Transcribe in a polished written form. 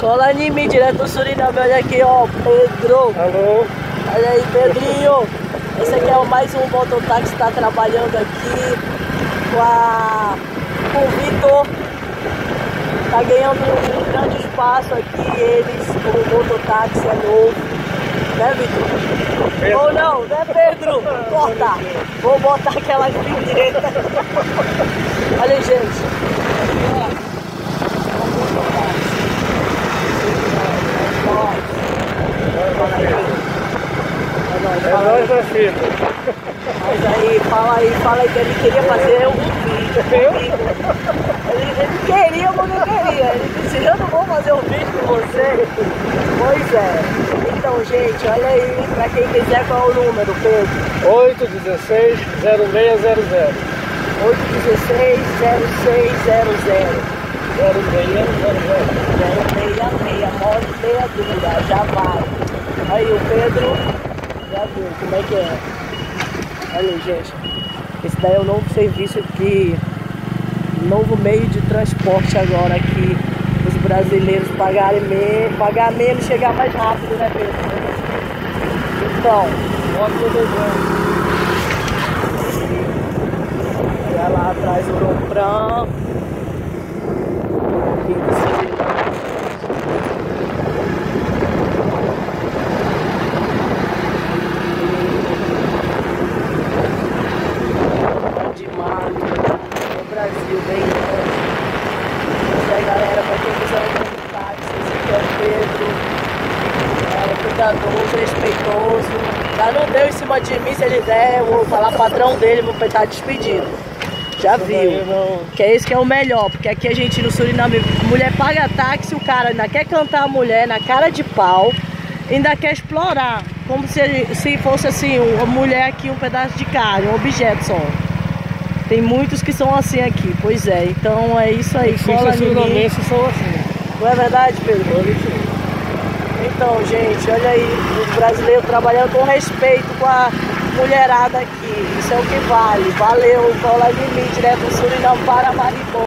Cola em mim, direto do Suriname. Olha aqui, ó, Pedro. Alô? Olha aí, Pedrinho. Esse aqui é mais um mototáxi que está trabalhando aqui com o Vitor. Tá ganhando um grande espaço aqui, eles, o mototáxi é novo. Né, Vitor? Pedro. Ou não, né, Pedro? Corta. Vou botar aquela vinheta. Olha aí, gente. É nóis da fita. Mas aí, fala aí que ele queria fazer um vídeo comigo. Ele queria, mas não queria. Ele disse, eu não vou fazer um vídeo com você. Pois é. Então, gente, olha aí, pra quem quiser, qual é o número, Pedro? 816 0600. 816 0600. 066, mole meia dúvida, já vai. Aí o Pedro, já viu como é que é. Olha aí, gente. Esse daí é o novo serviço aqui, novo meio de transporte agora aqui. Os brasileiros pagar menos, chegar mais rápido, né, Pedro? Então, olha o desenho. Olha lá atrás o Ropran. Brasil, bem grande. Isso aí, galera, pra quem quiser um táxi, esse aqui é o Pedro. É cuidadoso, respeitoso. Já não deu em cima de mim, se ele der, eu vou falar patrão dele, vou estar despedido. Já viu? Que é esse que é o melhor, porque aqui a gente no Suriname, mulher paga táxi, o cara ainda quer cantar a mulher na cara de pau, ainda quer explorar, como se fosse assim, uma mulher aqui, um pedaço de carne, um objeto só. Tem muitos que são assim aqui, pois é, então é isso aí. Cola em mim. São assim. Não é verdade, Pedro? Então, gente, olha aí, os brasileiros trabalhando com respeito com a mulherada aqui. Isso é o que vale. Valeu, cola em mim, direto do Suriname para Maribor.